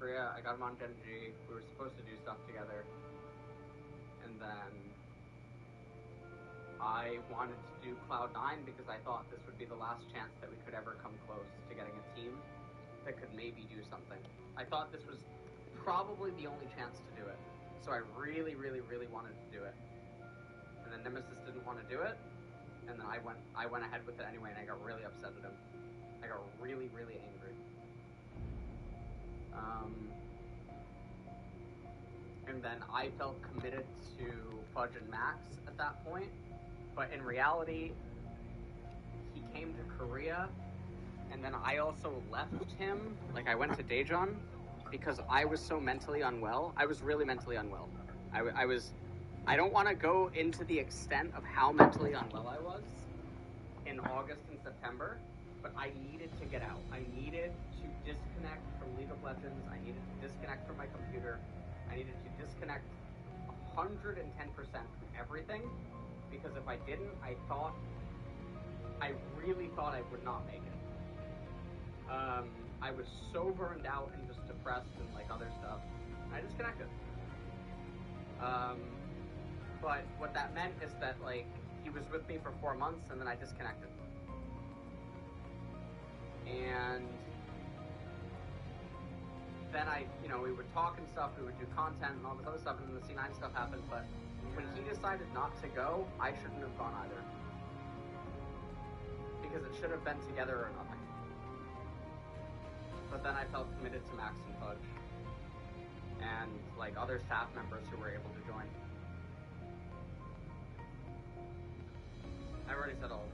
Korea. I got him on Genji. We were supposed to do stuff together. And then I wanted to do Cloud9 because I thought this would be the last chance that we could ever come close to getting a team that could maybe do something. I thought this was probably the only chance to do it. So I really, really, really wanted to do it. And then Nemesis didn't want to do it. And then I went ahead with it anyway, and I got really upset at him. I got really, really angry. And then I felt committed to Fudge and Max at that point. But in reality, he came to Korea, and then I also left him. Like, I went to Daejeon because I was so mentally unwell. I was really mentally unwell. I don't want to go into the extent of how mentally unwell I was in August and September, but I needed to get out. I needed to disconnect from League of Legends. I needed to disconnect from my computer. I needed to disconnect 110% from everything, because if I didn't, I really thought I would not make it. I was so burned out and just depressed and like other stuff. I disconnected. But what that meant is that like he was with me for 4 months and then I disconnected. And then we would talk and stuff, we would do content and all this other stuff, and then the C9 stuff happened, but when he decided not to go, I shouldn't have gone either. Because it should have been together or nothing. But then I felt committed to Max and Fudge. And like other staff members who were able to join. I've already said all of it.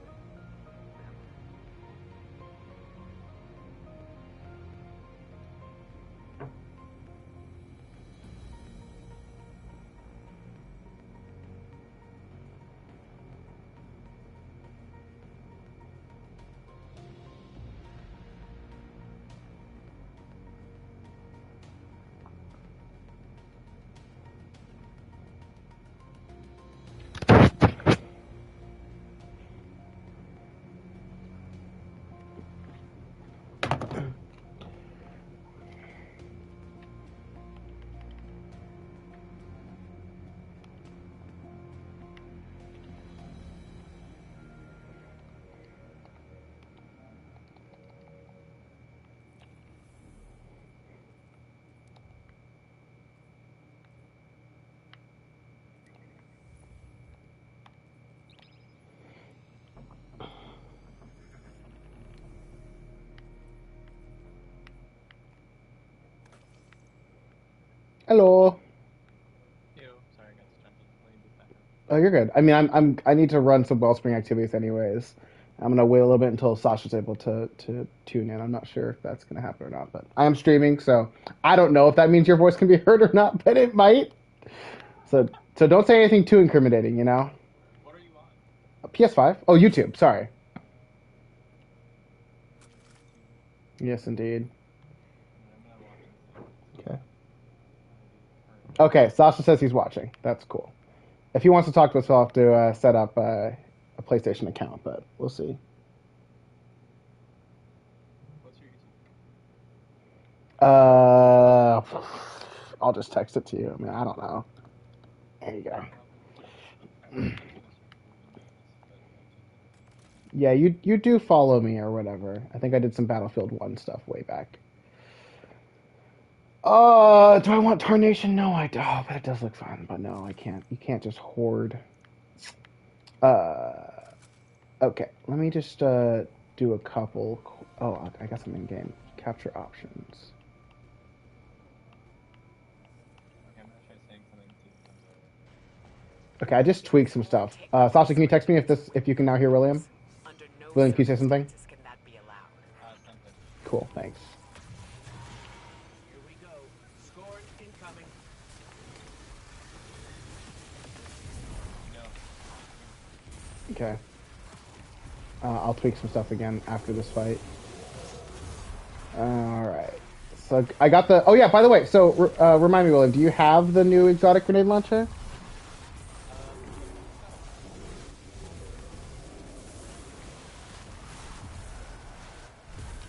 Hello. Ew, sorry, I got distracted. Let me move back up. Oh, you're good. I mean, I need to run some Wellspring activities anyways. I'm gonna wait a little bit until Sasha's able to tune in. I'm not sure if that's gonna happen or not, but I am streaming, so I don't know if that means your voice can be heard or not, but it might. So don't say anything too incriminating, you know. What are you on? PS5. Oh, YouTube. Sorry. Yes, indeed. I'm gonna watch this. Okay. Okay, Sasha says he's watching. That's cool. If he wants to talk to us, we'll have to set up a PlayStation account, but we'll see. What's your YouTube? I'll just text it to you. I mean, I don't know. There you go. Yeah, you do follow me or whatever. I think I did some Battlefield 1 stuff way back. Do I want Tarnation? No, I don't. Oh, but it does look fun. But no, I can't. You can't just hoard. Okay. Let me just do a couple. Oh, I guess I'm in game. Capture options. Okay, I'm gonna try saying something to see if it comes over. Okay, I just tweaked some stuff. Sasha, can you text me if you can now hear William? William, can you say something? Something. Cool, thanks. Here we go. Score incoming. No. Okay. I'll tweak some stuff again after this fight. Alright. So I got the... Oh yeah, by the way, so remind me, William, do you have the new exotic grenade launcher?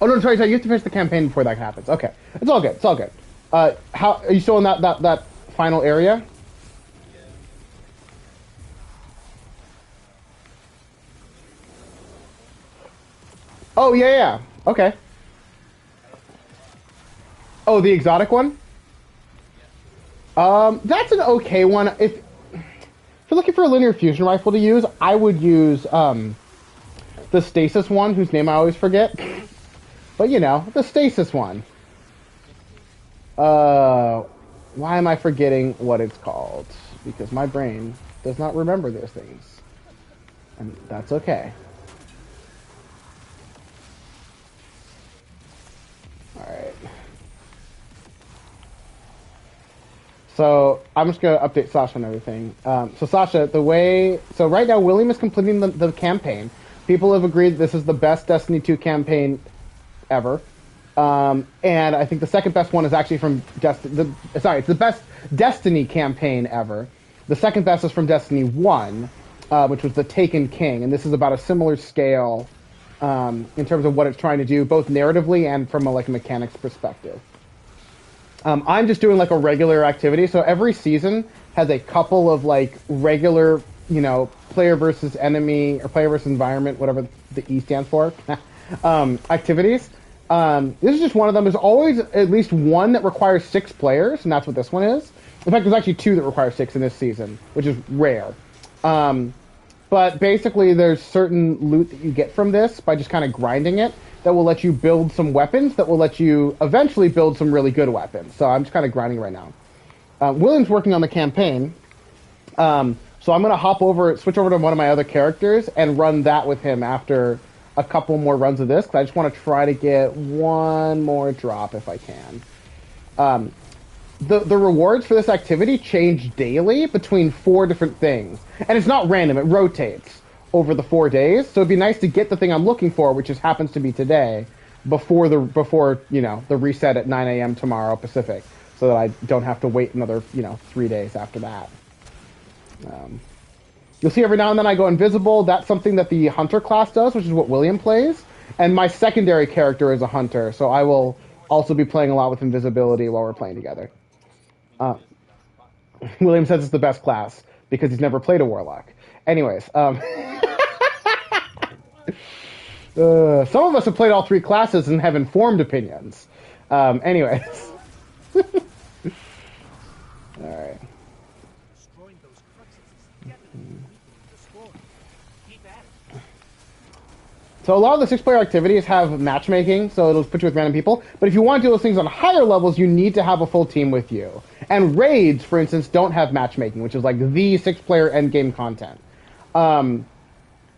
Oh no, sorry, you have to finish the campaign before that happens. Okay. It's all good, it's all good. How are you still in that final area? Oh yeah. Okay. Oh, the exotic one. That's an okay one. If you're looking for a linear fusion rifle to use, I would use the stasis one, whose name I always forget. But you know, the stasis one. Why am I forgetting what it's called? Because my brain does not remember those things, and that's okay. All right. So I'm just gonna update Sasha and everything. So Sasha, so right now William is completing the campaign. People have agreed this is the best Destiny 2 campaign ever. And I think the second best one is actually from it's the best Destiny campaign ever. The second best is from Destiny 1, which was the Taken King, and this is about a similar scale in terms of what it's trying to do, both narratively and from a mechanics perspective. I'm just doing a regular activity, so every season has a couple of regular, player versus enemy or player versus environment, whatever the E stands for, activities. This is just one of them. There's always at least one that requires 6 players, and that's what this one is. In fact, there's actually 2 that require 6 in this season, which is rare. But basically, there's certain loot that you get from this by just kind of grinding it that will let you build some weapons that will let you eventually build some really good weapons. So I'm just kind of grinding right now. William's working on the campaign, so I'm going to switch over to one of my other characters and run that with him after a couple more runs of this, because I just want to try to get one more drop if I can. The rewards for this activity change daily between 4 different things. And it's not random, it rotates over the 4 days. So it'd be nice to get the thing I'm looking for, which just happens to be today, before the reset at 9 a.m. tomorrow Pacific, so that I don't have to wait another 3 days after that. You'll see every now and then I go invisible. That's something that the hunter class does, which is what William plays. And my secondary character is a hunter, so I will also be playing a lot with invisibility while we're playing together. William says it's the best class because he's never played a warlock. Anyways, some of us have played all 3 classes and have informed opinions. Anyways. All right. So a lot of the 6-player activities have matchmaking, so it'll put you with random people. But if you want to do those things on higher levels, you need to have a full team with you. And raids, for instance, don't have matchmaking, which is the 6-player endgame content.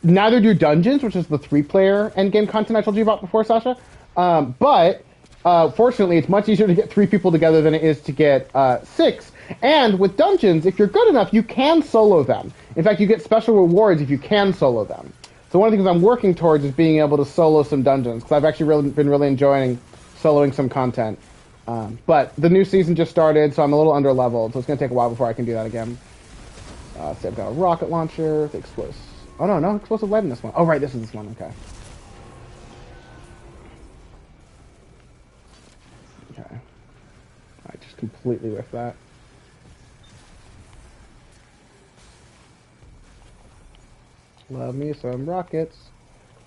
Neither do dungeons, which is the 3-player endgame content I told you about before, Sasha. But fortunately, it's much easier to get 3 people together than it is to get 6. And with dungeons, if you're good enough, you can solo them. In fact, you get special rewards if you can solo them. So one of the things I'm working towards is being able to solo some dungeons, because I've actually been really enjoying soloing some content. But the new season just started, so I'm a little under-leveled, so it's going to take a while before I can do that again. So I've got a rocket launcher, the explosive... Oh, no explosive lead in this one. Oh, right, this is this one, okay. Okay. I just completely whiffed that. Love me some rockets.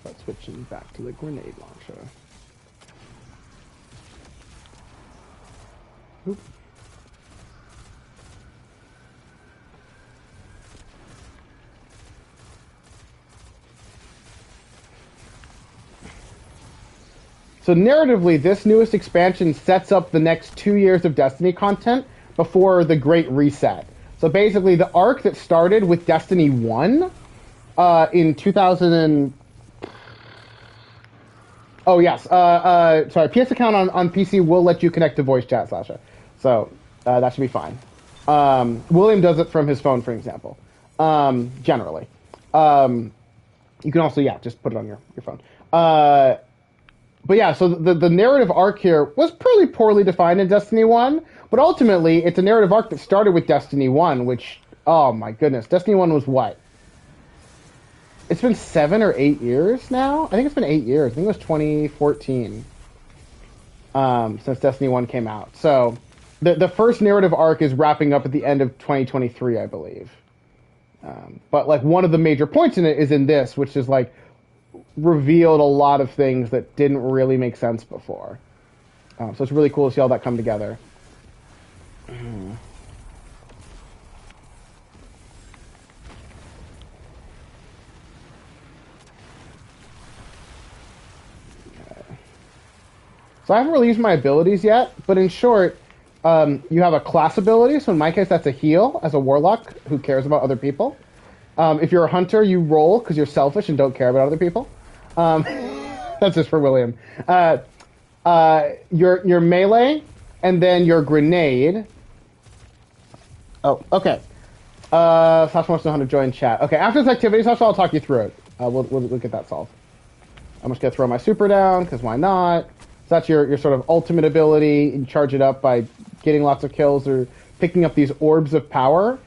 But switching back to the grenade launcher. Oop. So narratively, this newest expansion sets up the next 2 years of Destiny content before the Great Reset. So basically, the arc that started with Destiny 1 in 2000 and... Oh, yes. Sorry, PS account on PC will let you connect to voice chat, Sasha. So that should be fine. William does it from his phone, for example. Generally. You can also, just put it on your phone. But yeah, so the narrative arc here was pretty poorly defined in Destiny 1, but ultimately, it's a narrative arc that started with Destiny 1, which, oh my goodness, Destiny 1 was what? It's been 7 or 8 years now? I think it's been 8 years. I think it was 2014 since Destiny 1 came out. So The first narrative arc is wrapping up at the end of 2023, I believe. But like one of the major points in it is in this, which is like revealed a lot of things that didn't really make sense before. So it's really cool to see all that come together. So I haven't really used my abilities yet, but in short, you have a class ability. So in my case, that's a heal as a warlock who cares about other people. If you're a hunter, you roll because you're selfish and don't care about other people. That's just for William. Your melee, and then your grenade. Oh, okay. Sasha wants to know how to join chat. Okay, after this activity, Sasha, I'll talk you through it. We'll get that solved. I'm just gonna throw my super down because why not? So that's your sort of ultimate ability. You charge it up by getting lots of kills or picking up these orbs of power,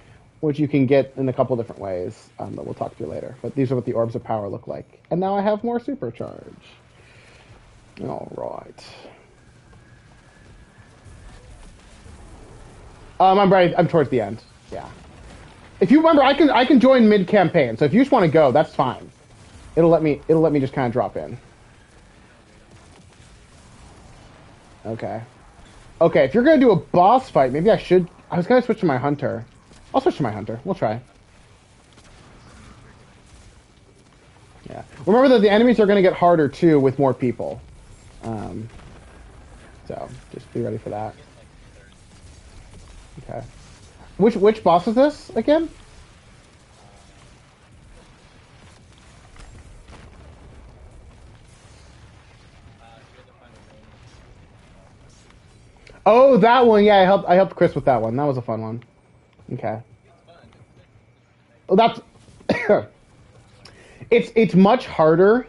which you can get in a couple different ways that we'll talk through later. But these are what the orbs of power look like. And now I have more supercharge. All right. I'm right. I'm towards the end. Yeah. If you remember, I can join mid campaign. So if you just want to go, that's fine. It'll let me just kind of drop in. Okay. Okay, if you're going to do a boss fight, maybe I should... I was going to switch to my hunter. I'll switch to my hunter. We'll try. Yeah. Remember that the enemies are going to get harder, too, with more people. So, just be ready for that. Okay. Which boss is this, again? Oh, that one. Yeah, I helped Chris with that one. That was a fun one. Okay. Well, that's it's much harder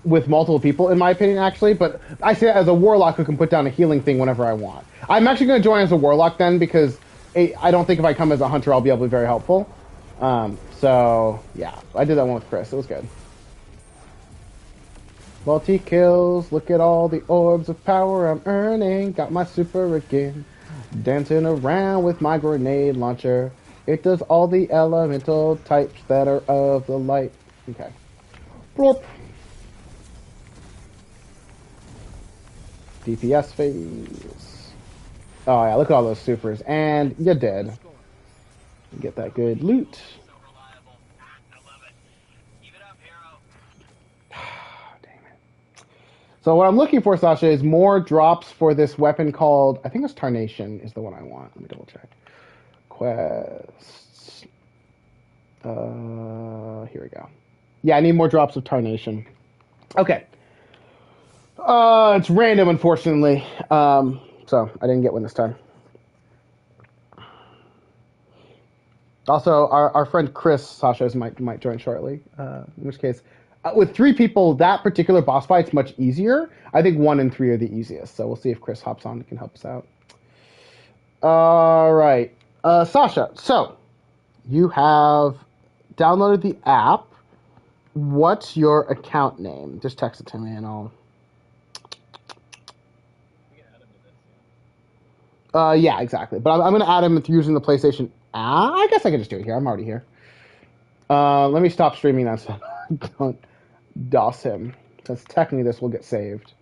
with multiple people, in my opinion, actually. But I say that as a warlock who can put down a healing thing whenever I want. I'm actually going to join as a warlock then because I don't think if I come as a hunter, I'll be able to be very helpful. So yeah, I did that one with Chris. It was good. Multi kills, look at all the orbs of power I'm earning. Got my super again. Dancing around with my grenade launcher. It does all the elemental types that are of the light. Okay. Blorp. DPS phase. Oh yeah, look at all those supers. And you're dead. Get that good loot. So what I'm looking for, Sasha, is more drops for this weapon called, I think it's Tarnation is the one I want. Let me double check. Quests. Here we go. Yeah, I need more drops of Tarnation. Okay. It's random, unfortunately. So I didn't get one this time. Also, our friend Chris, Sasha's might join shortly. In which case, with 3 people, that particular boss fight's much easier. I think 1 and 3 are the easiest. So we'll see if Chris hops on and can help us out. All right, Sasha. So you have downloaded the app. What's your account name? Just text it to me and I'll. Yeah, exactly. But I'm going to add him using the PlayStation. I guess I can just do it here. I'm already here. Let me stop streaming that so I don't DOS him. Since technically this will get saved.